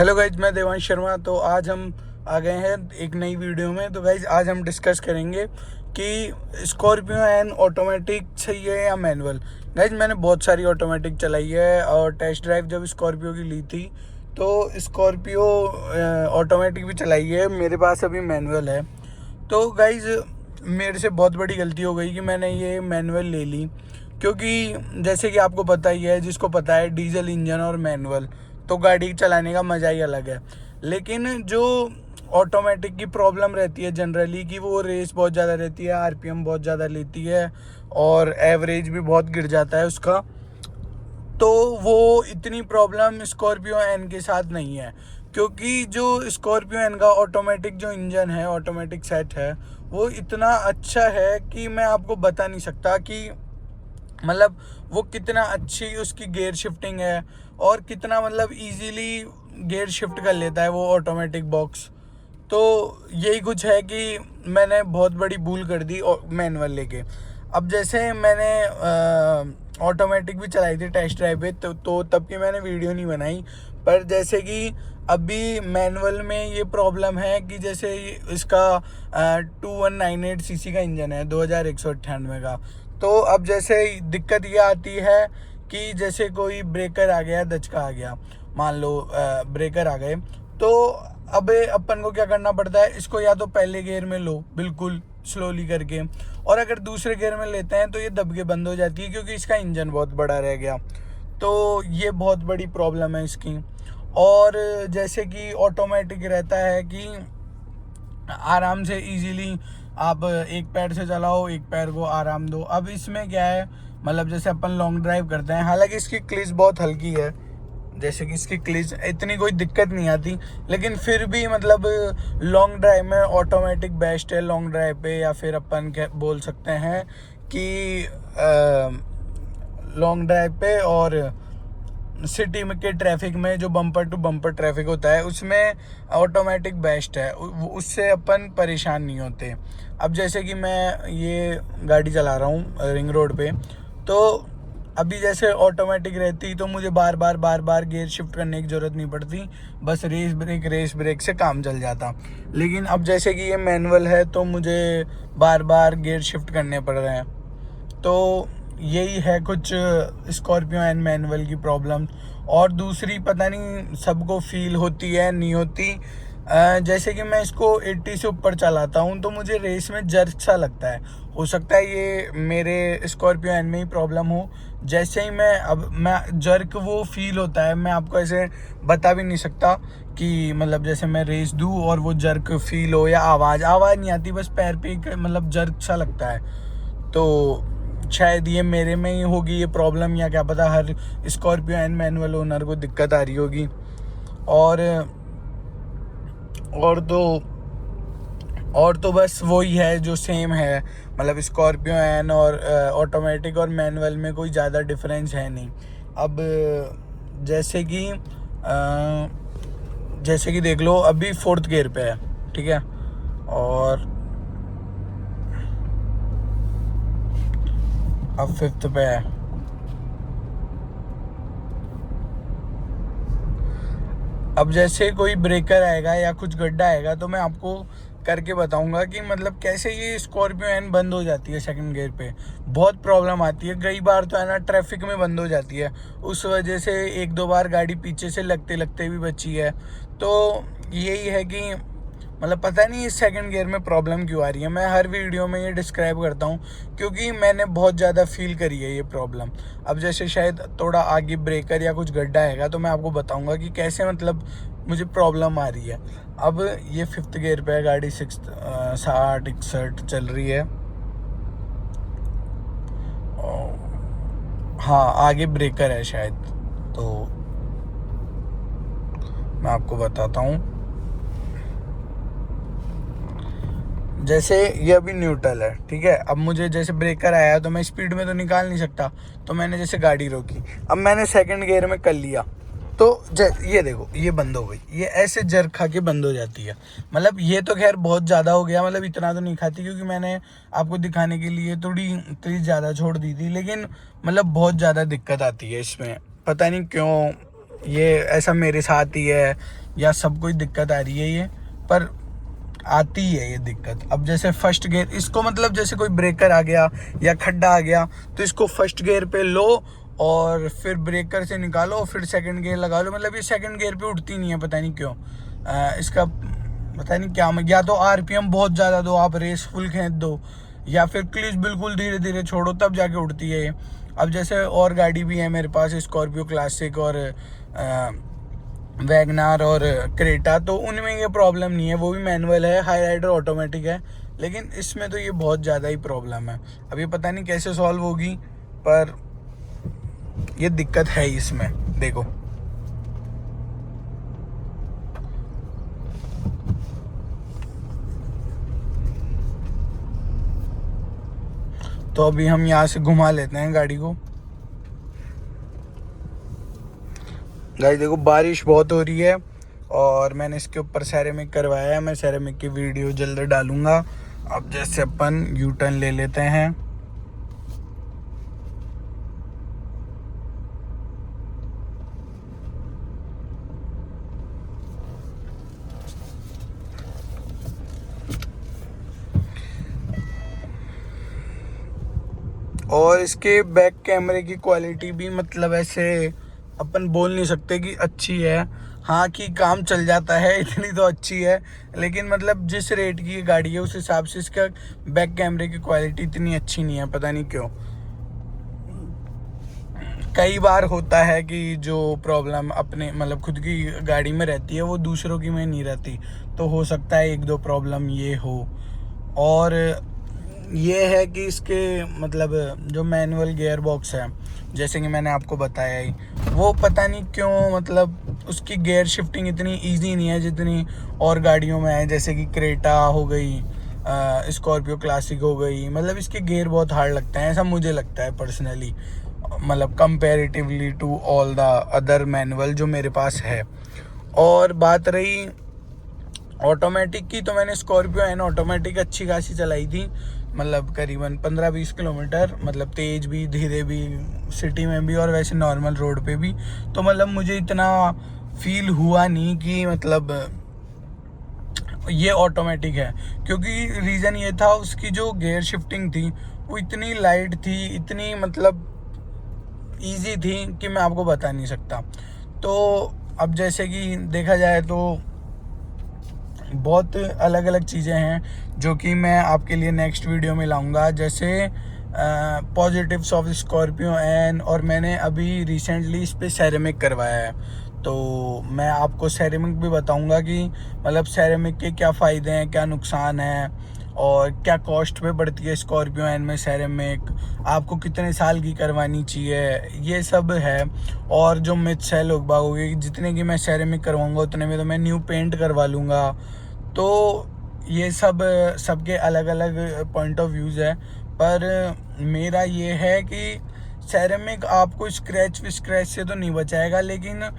Hello guys, मैं देवांश शर्मा। तो आज हम आ गए हैं एक नई वीडियो में। तो गाइज आज हम डिस्कस करेंगे कि स्कॉर्पियो एन ऑटोमेटिक सही है या मैनुअल। गाइज मैंने बहुत सारी ऑटोमेटिक चलाई है और टेस्ट ड्राइव जब स्कॉर्पियो की ली थी तो स्कॉर्पियो ऑटोमेटिक भी चलाई है। मेरे पास अभी मैनुअल है। तो गाइज मेरे से बहुत बड़ी गलती हो गई कि मैंने ये मैनुअल ले ली, क्योंकि जैसे कि आपको पता ही है, जिसको पता है डीजल इंजन और मैनुअल तो गाड़ी चलाने का मज़ा ही अलग है। लेकिन जो ऑटोमेटिक की प्रॉब्लम रहती है जनरली कि वो रेस बहुत ज़्यादा रहती है, आरपीएम बहुत ज़्यादा लेती है और एवरेज भी बहुत गिर जाता है उसका। तो वो इतनी प्रॉब्लम स्कॉर्पियो एन के साथ नहीं है, क्योंकि जो स्कॉर्पियो एन का ऑटोमेटिक जो इंजन है, ऑटोमेटिक सेट है, वो इतना अच्छा है कि मैं आपको बता नहीं सकता कि मतलब वो कितना अच्छी उसकी गियर शिफ्टिंग है और कितना मतलब इजीली गियर शिफ्ट कर लेता है वो ऑटोमेटिक बॉक्स। तो यही कुछ है कि मैंने बहुत बड़ी भूल कर दी मैनुअल लेके। अब जैसे मैंने ऑटोमेटिक भी चलाई थी टेस्ट ड्राइव पे, तो तब की मैंने वीडियो नहीं बनाई। पर जैसे कि अभी मैनुअल में ये प्रॉब्लम है कि जैसे इसका 2198 सीसी का इंजन है, 2198 का। तो अब जैसे दिक्कत ये आती है कि जैसे कोई ब्रेकर आ गया, दचका आ गया, मान लो ब्रेकर आ गए, तो अब अपन को क्या करना पड़ता है, इसको या तो पहले गियर में लो बिल्कुल स्लोली करके, और अगर दूसरे गियर में लेते हैं तो ये दब के बंद हो जाती है क्योंकि इसका इंजन बहुत बड़ा रह गया। तो ये बहुत बड़ी प्रॉब्लम है इसकी। और जैसे कि ऑटोमेटिक रहता है कि आराम से इजीली आप एक पैर से चलाओ, एक पैर को आराम दो। अब इसमें क्या है, मतलब जैसे अपन लॉन्ग ड्राइव करते हैं, हालांकि इसकी क्लिच बहुत हल्की है, जैसे कि इसकी क्लिच इतनी कोई दिक्कत नहीं आती, लेकिन फिर भी मतलब लॉन्ग ड्राइव में ऑटोमेटिक बेस्ट है लॉन्ग ड्राइव पे। या फिर अपन बोल सकते हैं कि लॉन्ग ड्राइव पे और सिटी में के ट्रैफिक में जो बम्पर टू बम्पर ट्रैफिक होता है उसमें ऑटोमेटिक बेस्ट है, उससे अपन परेशान नहीं होते। अब जैसे कि मैं ये गाड़ी चला रहा हूँ रिंग रोड पे, तो अभी जैसे ऑटोमेटिक रहती तो मुझे बार बार गियर शिफ्ट करने की ज़रूरत नहीं पड़ती, बस रेस ब्रेक से काम चल जाता। लेकिन अब जैसे कि ये मैनुअल है तो मुझे बार बार गियर शिफ्ट करने पड़ रहे हैं। तो यही है कुछ स्कॉर्पियो एंड मैनुअल की प्रॉब्लम। और दूसरी पता नहीं सबको फील होती है नहीं होती, जैसे कि मैं इसको 80 से ऊपर चलाता हूँ तो मुझे रेस में जर्क सा लगता है। हो सकता है ये मेरे स्कॉर्पियो एन में ही प्रॉब्लम हो। जैसे ही मैं जर्क वो फील होता है, मैं आपको ऐसे बता भी नहीं सकता कि मतलब जैसे मैं रेस दूँ और वो जर्क फील हो या आवाज़ नहीं आती, बस पैर पे मतलब जर्क सा लगता है। तो शायद ये मेरे में ही होगी ये प्रॉब्लम, या क्या पता हर स्कॉर्पियो एन मैनुअल ओनर को दिक्कत आ रही होगी। और तो बस वही है जो सेम है, मतलब स्कॉर्पियो एन और ऑटोमेटिक और मैनुअल में कोई ज़्यादा डिफरेंस है नहीं। अब जैसे कि देख लो, अभी 4th गियर पे है, ठीक है, और अब 5th पे है। अब जैसे कोई ब्रेकर आएगा या कुछ गड्ढा आएगा तो मैं आपको करके बताऊंगा कि मतलब कैसे ये स्कॉर्पियो एन बंद हो जाती है सेकंड गियर पे। बहुत प्रॉब्लम आती है, कई बार तो है ना ट्रैफिक में बंद हो जाती है, उस वजह से 1-2 बार गाड़ी पीछे से लगते भी बची है। तो यही है कि मतलब पता नहीं इस सेकंड गियर में प्रॉब्लम क्यों आ रही है। मैं हर वीडियो में ये डिस्क्राइब करता हूँ क्योंकि मैंने बहुत ज़्यादा फील करी है ये प्रॉब्लम। अब जैसे शायद थोड़ा आगे ब्रेकर या कुछ गड्ढा आएगा तो मैं आपको बताऊंगा कि कैसे मतलब मुझे प्रॉब्लम आ रही है। अब ये 5th गियर पे है गाड़ी, 60-61 चल रही है। हाँ, आगे ब्रेकर है शायद, तो मैं आपको बताता हूँ। जैसे ये अभी न्यूट्रल है, ठीक है। अब मुझे जैसे ब्रेकर आया तो मैं स्पीड में तो निकाल नहीं सकता, तो मैंने जैसे गाड़ी रोकी, अब मैंने सेकंड गियर में कर लिया तो ये देखो ये बंद हो गई, ये ऐसे जर्क खा के बंद हो जाती है। मतलब ये तो खैर बहुत ज़्यादा हो गया, मतलब इतना तो नहीं खाती क्योंकि मैंने आपको दिखाने के लिए थोड़ी तेज ज़्यादा छोड़ दी थी, लेकिन मतलब बहुत ज़्यादा दिक्कत आती है इसमें, पता नहीं क्यों ये ऐसा मेरे साथ ही है। या सबको ही दिक्कत आ रही है ये, पर आती है ये दिक्कत। अब जैसे फर्स्ट गियर इसको, मतलब जैसे कोई ब्रेकर आ गया या खड्डा आ गया तो इसको फर्स्ट गियर पे लो और फिर ब्रेकर से निकालो, फिर सेकंड गियर लगा लो। मतलब ये सेकंड गियर पे उठती नहीं है, पता नहीं क्यों। इसका पता नहीं क्या, या तो आरपीएम बहुत ज़्यादा दो, आप रेस फुल खींच दो, या फिर क्लीच बिल्कुल धीरे धीरे छोड़ो तब जाके उठती है ये। अब जैसे और गाड़ी भी है मेरे पास, स्कॉर्पियो क्लासिक और वैगनार और क्रेटा, तो उनमें ये प्रॉब्लम नहीं है, वो भी मैनुअल है, हाई राइडर ऑटोमेटिक है। लेकिन इसमें तो ये बहुत ज़्यादा ही प्रॉब्लम है। अब ये पता नहीं कैसे सॉल्व होगी, पर ये दिक्कत है इसमें। देखो तो अभी हम यहाँ से घुमा लेते हैं गाड़ी को। गाइस देखो बारिश बहुत हो रही है और मैंने इसके ऊपर सेरेमिक करवाया है। मैं सेरेमिक की वीडियो जल्द डालूंगा। अब जैसे अपन यू टर्न ले लेते हैं। और इसके बैक कैमरे की क्वालिटी भी मतलब ऐसे अपन बोल नहीं सकते कि अच्छी है। हाँ कि काम चल जाता है, इतनी तो अच्छी है, लेकिन मतलब जिस रेट की ये गाड़ी है उस हिसाब से इसका बैक कैमरे की क्वालिटी इतनी अच्छी नहीं है, पता नहीं क्यों। कई बार होता है कि जो प्रॉब्लम अपने मतलब खुद की गाड़ी में रहती है वो दूसरों की में नहीं रहती, तो हो सकता है एक दो प्रॉब्लम ये हो। और ये है कि इसके मतलब जो मैनुअल गियर बॉक्स है, जैसे कि मैंने आपको बताया ही, वो पता नहीं क्यों मतलब उसकी गियर शिफ्टिंग इतनी इजी नहीं है जितनी और गाड़ियों में है, जैसे कि क्रेटा हो गई, स्कॉर्पियो क्लासिक हो गई। मतलब इसके गियर बहुत हार्ड लगते हैं, ऐसा मुझे लगता है पर्सनली, मतलब comparatively to all the other manual जो मेरे पास है। और बात रही ऑटोमेटिक की, तो मैंने स्कॉर्पियो एन ऑटोमेटिक अच्छी खासी चलाई थी, मतलब करीबन 15-20 किलोमीटर, मतलब तेज़ भी धीरे भी, सिटी में भी और वैसे नॉर्मल रोड पे भी। तो मतलब मुझे इतना फील हुआ नहीं कि मतलब ये ऑटोमेटिक है, क्योंकि रीज़न ये था उसकी जो गियर शिफ्टिंग थी वो इतनी लाइट थी, इतनी मतलब इजी थी कि मैं आपको बता नहीं सकता। तो अब जैसे कि देखा जाए तो बहुत अलग अलग चीज़ें हैं जो कि मैं आपके लिए नेक्स्ट वीडियो में लाऊंगा, जैसे पॉजिटिव्स ऑफ स्कॉर्पियो एन। और मैंने अभी रिसेंटली इस पर सेरेमिक करवाया है, तो मैं आपको सेरेमिक भी बताऊंगा कि मतलब सेरेमिक के क्या फ़ायदे हैं, क्या नुकसान है, और क्या कॉस्ट पे पड़ती है स्कॉर्पियो एन में सेरेमिक, आपको कितने साल की करवानी चाहिए, ये सब है। और जो मिथ्स है लोग बागों के, जितने की मैं सेरेमिक करवाऊंगा उतने में तो मैं न्यू पेंट करवा लूँगा। तो ये सब सबके अलग अलग पॉइंट ऑफ व्यूज़ है, पर मेरा ये है कि सेरेमिक आपको स्क्रैच विस्क्रैच से तो नहीं बचाएगा, लेकिन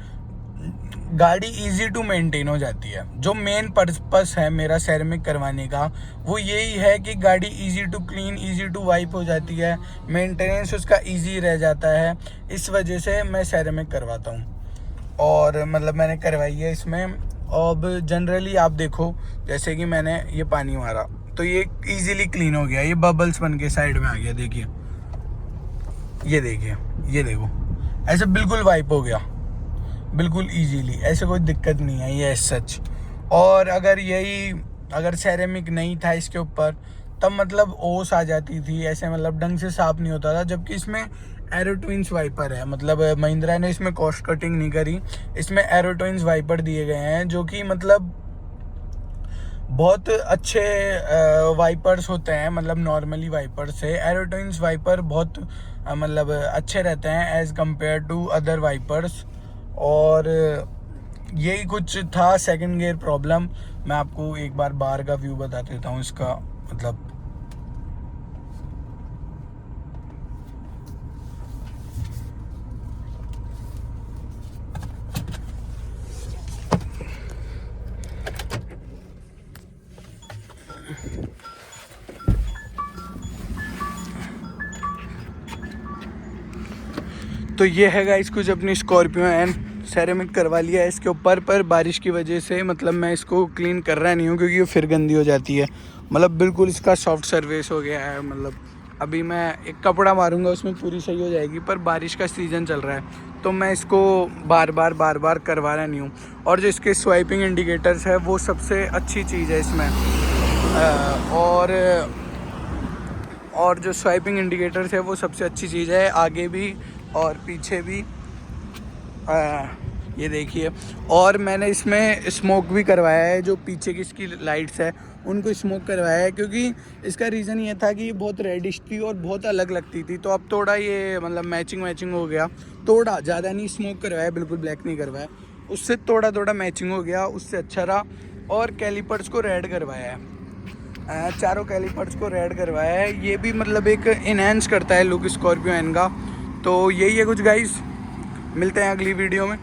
गाड़ी इजी टू मेंटेन हो जाती है। जो मेन पर्पस है मेरा सेरेमिक करवाने का वो यही है कि गाड़ी easy to clean, easy to wipe हो जाती है, मेंटेनेंस उसका इजी रह जाता है। इस वजह से मैं सेरेमिक करवाता हूँ और मतलब मैंने करवाई है इसमें। अब जनरली आप देखो, जैसे कि मैंने ये पानी मारा तो ये इजीली क्लीन हो गया, ये बबल्स बन के साइड में आ गया, देखिए, ये देखिए, ये देखो, ऐसे बिल्कुल वाइप हो गया, बिल्कुल इजीली, ऐसे कोई दिक्कत नहीं है ये सच। और अगर सेरेमिक नहीं था इसके ऊपर तब मतलब ओस आ जाती थी, ऐसे मतलब ढंग से साफ नहीं होता था। जबकि इसमें एरो ट्विंस वाइपर है, मतलब महिंद्रा ने इसमें कॉस्ट कटिंग नहीं करी, इसमें एरो ट्विंस वाइपर दिए गए हैं जो कि मतलब बहुत अच्छे वाइपर्स होते हैं। मतलब नॉर्मली वाइपर से एरो ट्विंस वाइपर बहुत मतलब अच्छे रहते हैं as compare to other wipers. और यही कुछ था सेकंड गियर प्रॉब्लम। मैं आपको एक बार बाहर का व्यू बता देता हूँ इसका, मतलब तो ये है गाइस कुछ अपनी स्कॉर्पियो एन सेरेमिक करवा लिया है इसके ऊपर, पर बारिश की वजह से मतलब मैं इसको क्लीन कर रहा नहीं हूँ क्योंकि ये फिर गंदी हो जाती है। मतलब बिल्कुल इसका सॉफ्ट सर्फेस हो गया है। मतलब अभी मैं एक कपड़ा मारूंगा उसमें पूरी सही हो जाएगी, पर बारिश का सीज़न चल रहा है तो मैं इसको बार बार करवा रहा नहीं हूँ। और जो इसके स्वाइपिंग इंडिकेटर्स है वो सबसे अच्छी चीज़ है इसमें। और जो स्वाइपिंग इंडिकेटर्स है वो सबसे अच्छी चीज़ है, आगे भी और पीछे भी। ये देखिए। और मैंने इसमें स्मोक भी करवाया है, जो पीछे की इसकी लाइट्स है उनको स्मोक करवाया है, क्योंकि इसका रीज़न ये था कि ये बहुत रेडिश थी और बहुत अलग लगती थी। तो अब थोड़ा ये मतलब मैचिंग हो गया, थोड़ा ज़्यादा नहीं स्मोक करवाया, बिल्कुल ब्लैक नहीं करवाया, उससे थोड़ा मैचिंग हो गया, उससे अच्छा रहा। और कैलिपर्स को रेड करवाया है, चारों कैलिपर्स को रेड करवाया है। ये भी मतलब एक इनहेंस करता है लुक स्कॉर्पियो एन का। तो यही है कुछ गाइस, मिलते हैं अगली वीडियो में।